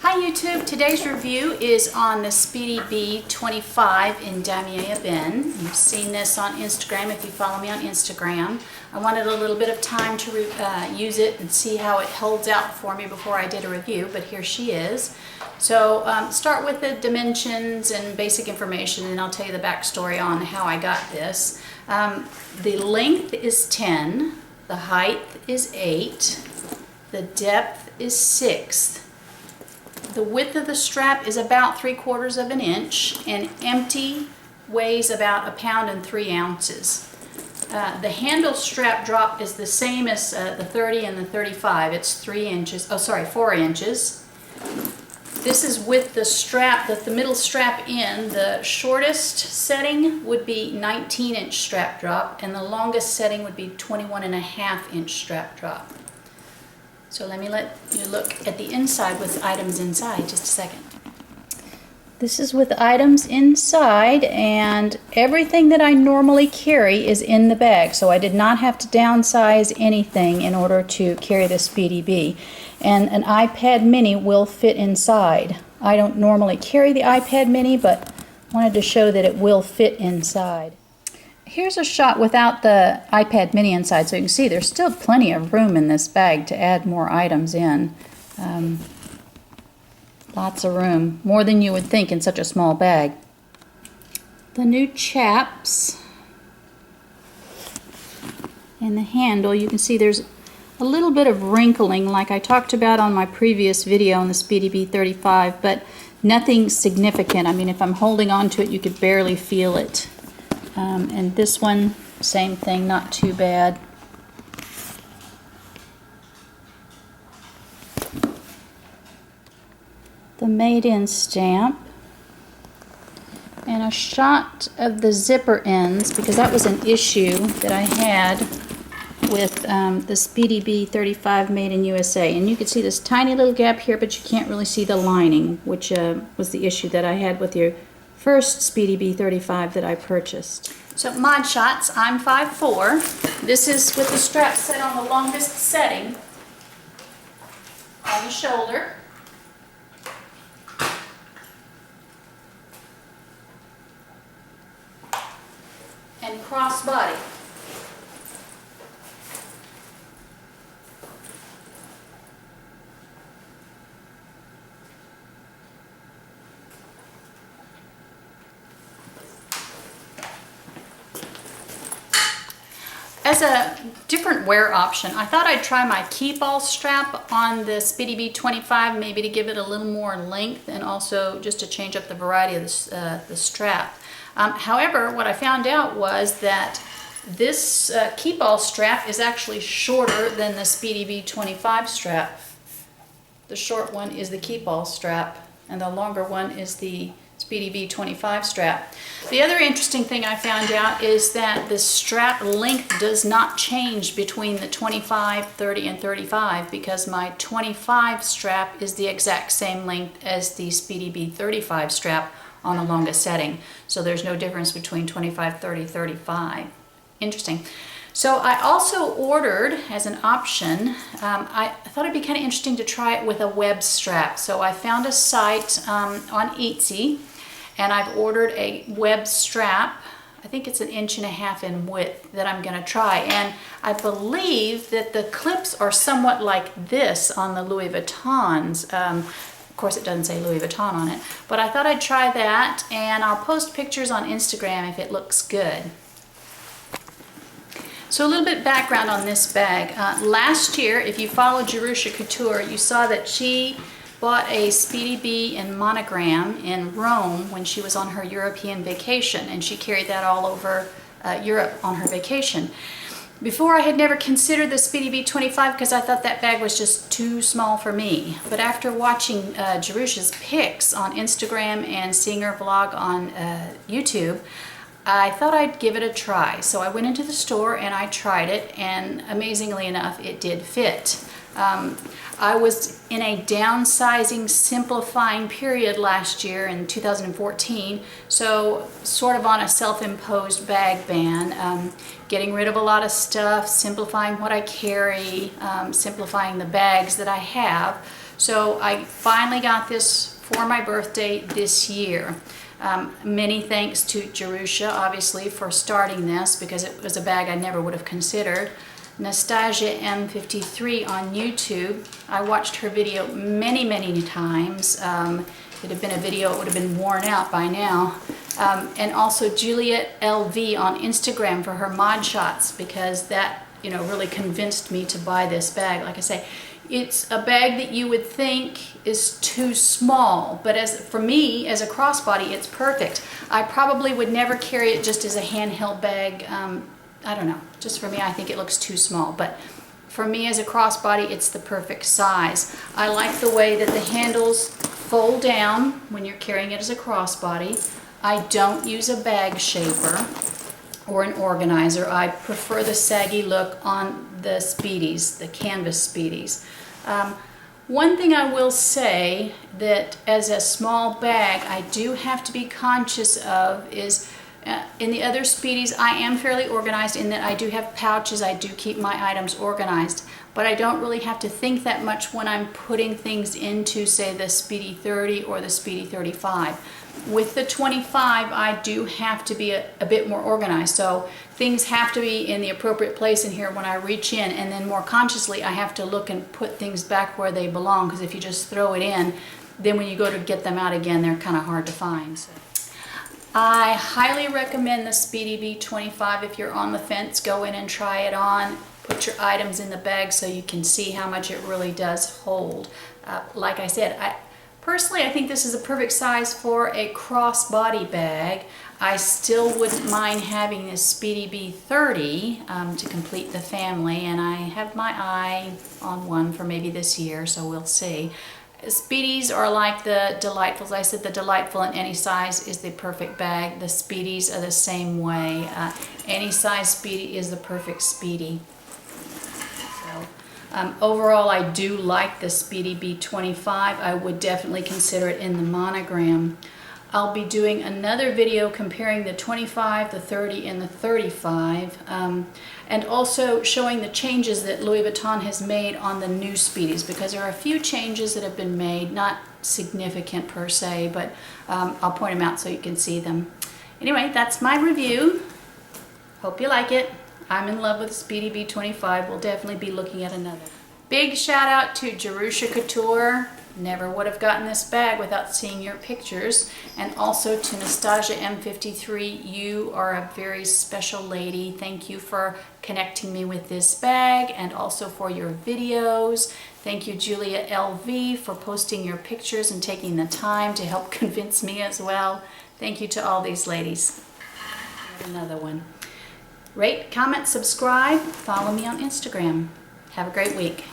Hi YouTube, today's review is on the Speedy B 25 in Damier Ebene. You've seen this on Instagram if you follow me on Instagram. I wanted a little bit of time to use it and see how it holds out for me before I did a review, but here she is. So start with the dimensions and basic information, and I'll tell you the backstory on how I got this. The length is 10, the height is 8, the depth is 6. The width of the strap is about 3/4 of an inch, and empty weighs about 1 pound and 3 ounces. The handle strap drop is the same as the 30 and the 35. It's 4 inches. This is with the strap, the middle strap in. The shortest setting would be 19-inch strap drop, and the longest setting would be 21.5-inch strap drop. So let me let you look at the inside with items inside, just a second. This is with items inside, and everything that I normally carry is in the bag, so I did not have to downsize anything in order to carry the Speedy B. And an iPad mini will fit inside. I don't normally carry the iPad mini, but wanted to show that it will fit inside. Here's a shot without the iPad mini inside, so you can see there's still plenty of room in this bag to add more items in. Lots of room, more than you would think in such a small bag. The new chaps and the handle, you can see there's a little bit of wrinkling like I talked about on my previous video on the Speedy B 35, but nothing significant. I mean, if I'm holding on to it, you could barely feel it. And this one, same thing, not too bad. The made-in stamp. And a shot of the zipper ends, because that was an issue that I had with the Speedy B 35 made in USA. And you can see this tiny little gap here, but you can't really see the lining, which was the issue that I had with your first Speedy B 35 that I purchased. So mod shots, I'm 5'4". This is with the strap set on the longest setting on the shoulder. And crossbody. As a different wear option, I thought I'd try my keep-all strap on the Speedy B 25, maybe to give it a little more length and also just to change up the variety of the strap. However, what I found out was that this keep-all strap is actually shorter than the Speedy B 25 strap. The short one is the keep-all strap, and the longer one is the Speedy B 25 strap. The other interesting thing I found out is that the strap length does not change between the 25, 30, and 35, because my 25 strap is the exact same length as the Speedy B 35 strap on the longest setting. So there's no difference between 25, 30, 35. Interesting. So I also ordered, as an option, I thought it'd be kind of interesting to try it with a web strap. So I found a site on Etsy, and I've ordered a web strap. I think it's 1.5 inches in width that I'm going to try. And I believe that the clips are somewhat like this on the Louis Vuittons. Of course, it doesn't say Louis Vuitton on it, but I thought I'd try that, and I'll post pictures on Instagram if it looks good. So a little bit background on this bag. Last year, if you followed Jerusha Couture, you saw that she bought a Speedy B in monogram in Rome when she was on her European vacation, and she carried that all over Europe on her vacation. Before, I had never considered the Speedy B 25 because I thought that bag was just too small for me. But after watching Jerusha's pics on Instagram and seeing her vlog on YouTube, I thought I'd give it a try. So I went into the store and I tried it, and amazingly enough, it did fit. I was in a downsizing, simplifying period last year in 2014, so sort of on a self-imposed bag ban, getting rid of a lot of stuff, simplifying what I carry, simplifying the bags that I have. So I finally got this for my birthday this year. Many thanks to Jerusha, obviously, for starting this, because it was a bag I never would have considered. Nastasiam53 on YouTube. I watched her video many, many times. If it had been a video, it would have been worn out by now. And also JulietLV on Instagram for her mod shots, because that, really convinced me to buy this bag. Like I say, it's a bag that you would think is too small, but for me, as a crossbody, it's perfect. I probably would never carry it just as a handheld bag. I don't know, just for me, I think it looks too small, but for me as a crossbody, it's the perfect size. I like the way that the handles fold down when you're carrying it as a crossbody. I don't use a bag shaper or an organizer. I prefer the saggy look on the Speedies, the canvas Speedies. One thing I will say that as a small bag I do have to be conscious of is in the other Speedies I am fairly organized in that I do have pouches, I do keep my items organized, but I don't really have to think that much when I'm putting things into, say, the Speedy 30 or the Speedy 35. With the 25, I do have to be a bit more organized, so things have to be in the appropriate place in here when I reach in, and then more consciously I have to look and put things back where they belong, because if you just throw it in, then when you go to get them out again, they're kind of hard to find. So I highly recommend the Speedy B 25. If you're on the fence, go in and try it on. Put your items in the bag so you can see how much it really does hold. Like I said, personally, I think this is a perfect size for a crossbody bag. I still wouldn't mind having this Speedy B 30 to complete the family, and I have my eye on one for maybe this year, so we'll see. Speedies are like the Delightfuls. I said the Delightful in any size is the perfect bag. The Speedies are the same way. Any size Speedy is the perfect Speedy. Overall, I do like the Speedy B 25. I would definitely consider it in the monogram. I'll be doing another video comparing the 25, the 30, and the 35, and also showing the changes that Louis Vuitton has made on the new Speedies, because there are a few changes that have been made, not significant per se, but I'll point them out so you can see them. Anyway, that's my review. Hope you like it. I'm in love with Speedy B 25. We'll definitely be looking at another. Big shout out to Jerusha Couture. Never would have gotten this bag without seeing your pictures. And also to Nastasiam53. You are a very special lady. Thank you for connecting me with this bag and also for your videos. Thank you, JulietLV, for posting your pictures and taking the time to help convince me as well. Thank you to all these ladies. Another one. Rate, comment, subscribe, follow me on Instagram. Have a great week.